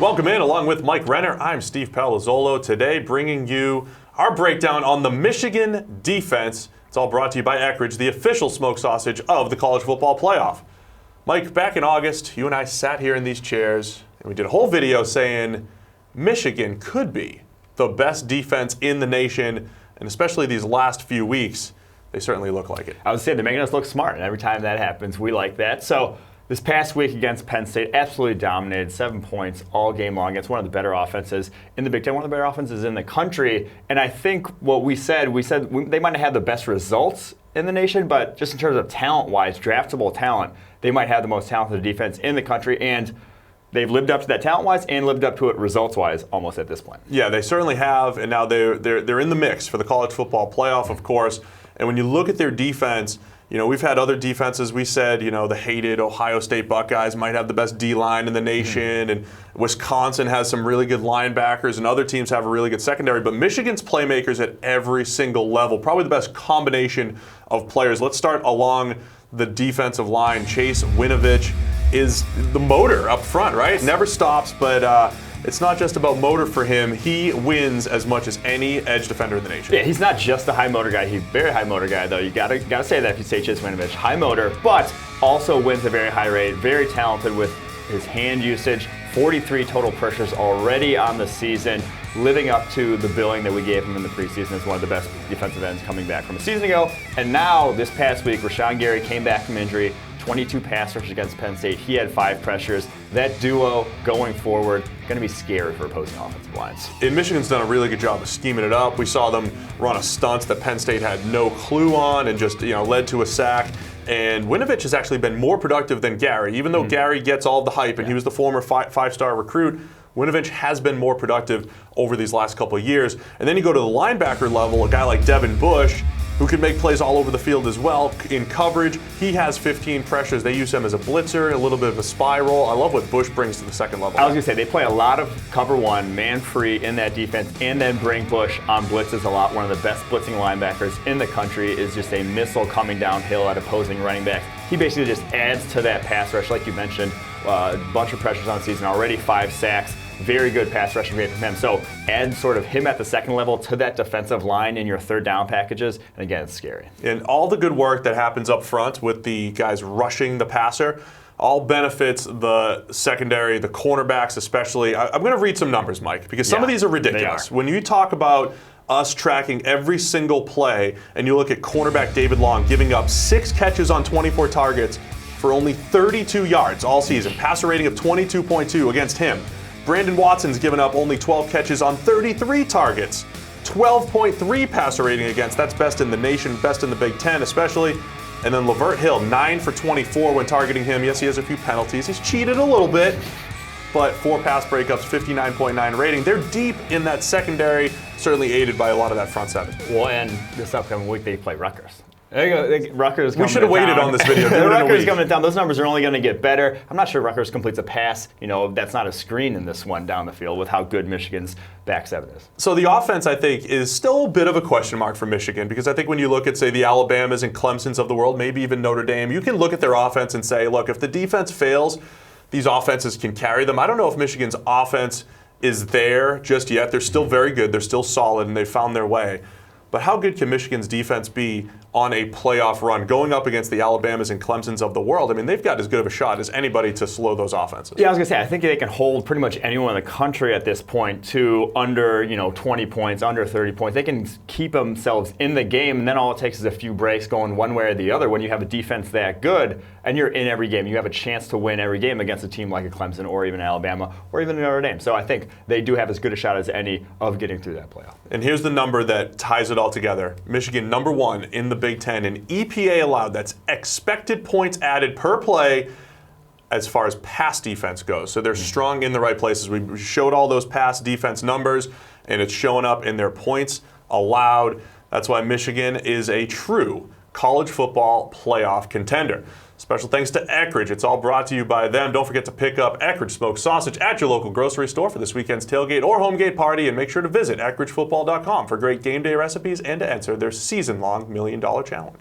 Welcome in, along with Mike Renner. I'm Steve Palazzolo. Today, bringing you our breakdown on the Michigan defense. It's all brought to you by Eckrich, the official smoked sausage of the college football playoff. Mike, back in August, you and I sat here in these chairs, and we did a whole video saying Michigan could be the best defense in the nation, and especially these last few weeks, they certainly look like it. I would say they're making us look smart, and every time that happens, we like that. So this past week against Penn State, absolutely dominated, 7 points all game long. It's one of the better offenses in the Big Ten, one of the better offenses in the country. And I think what we said they might not have the best results in the nation, but just in terms of talent-wise, draftable talent, they might have the most talented defense in the country. And they've lived up to that talent-wise and lived up to it results-wise almost at this point. Yeah, they certainly have, and now they're in the mix for the college football playoff, of course. And when you look at their defense, you know, we've had other defenses. We said, you know, the hated Ohio State Buckeyes might have the best D-line in the nation, and Wisconsin has some really good linebackers, and other teams have a really good secondary. But Michigan's playmakers at every single level, probably the best combination of players. Let's start along the defensive line. Chase Winovich is the motor up front, right? Never stops, but it's not just about motor for him. He wins as much as any edge defender in the nation. Yeah, he's not just a high motor guy. He's a very high motor guy, though. You gotta say that if you say Chase Winovich. High motor, but also wins a very high rate. Very talented with his hand usage. 43 total pressures already on the season, living up to the billing that we gave him in the preseason as one of the best defensive ends coming back from a season ago. And now, this past week, Rashawn Gary came back from injury. 22 pass rushes against Penn State. He had 5 pressures. That duo going forward, going to be scary for opposing offensive lines. And Michigan's done a really good job of scheming it up. We saw them run a stunt that Penn State had no clue on and just, led to a sack. And Winovich has actually been more productive than Gary. Even though Gary gets all the hype and he was the former five-star recruit, Winovich has been more productive over these last couple of years. And then you go to the linebacker level, a guy like Devin Bush, who can make plays all over the field as well. In coverage, he has 15 pressures. They use him as a blitzer, a little bit of a spy role. I love what Bush brings to the second level. I was going to say, they play a lot of cover one, man-free in that defense, and then bring Bush on blitzes a lot. One of the best blitzing linebackers in the country is just a missile coming downhill at opposing running backs. He basically just adds to that pass rush, like you mentioned. A bunch of pressures on the season already, 5 sacks. Very good pass rushing rate from him. So add sort of him at the second level to that defensive line in your third down packages, and again, it's scary. And all the good work that happens up front with the guys rushing the passer all benefits the secondary, the cornerbacks especially. I'm going to read some numbers, Mike, because some of these are ridiculous. When you talk about us tracking every single play, and you look at cornerback David Long giving up 6 catches on 24 targets for only 32 yards all season, passer rating of 22.2 against him. Brandon Watson's given up only 12 catches on 33 targets. 12.3 passer rating against. That's best in the nation, best in the Big Ten especially. And then Lavert Hill, 9 for 24 when targeting him. Yes, he has a few penalties. He's cheated a little bit, but 4 pass breakups, 59.9 rating. They're deep in that secondary, certainly aided by a lot of that front seven. Well, and this upcoming week they play Rutgers. Rutgers we should have waited on this video. Rutgers coming down. Those numbers are only going to get better. I'm not sure Rutgers completes a pass. That's not a screen in this one down the field with how good Michigan's back seven is. So the offense, I think, is still a bit of a question mark for Michigan, because I think when you look at, say, the Alabamas and Clemsons of the world, maybe even Notre Dame, you can look at their offense and say, look, if the defense fails, these offenses can carry them. I don't know if Michigan's offense is there just yet. They're still very good. They're still solid, and they've found their way. But how good can Michigan's defense be on a playoff run, going up against the Alabamas and Clemsons of the world? I mean, they've got as good of a shot as anybody to slow those offenses. Yeah, I was going to say, I think they can hold pretty much anyone in the country at this point to under 20 points, under 30 points. They can keep themselves in the game, and then all it takes is a few breaks going one way or the other. When you have a defense that good, and you're in every game, you have a chance to win every game against a team like a Clemson or even Alabama or even Notre Dame. So I think they do have as good a shot as any of getting through that playoff. And here's the number that ties it all together. Michigan, number 1 in the Big Ten in EPA allowed. That's expected points added per play as far as pass defense goes. So they're strong in the right places. We showed all those pass defense numbers, and it's showing up in their points allowed. That's why Michigan is a true college football playoff contender. Special thanks to Eckrich. It's all brought to you by them. Don't forget to pick up Eckrich smoked sausage at your local grocery store for this weekend's tailgate or home gate party, and make sure to visit EckrichFootball.com for great game day recipes and to enter their season-long $1 Million Challenge.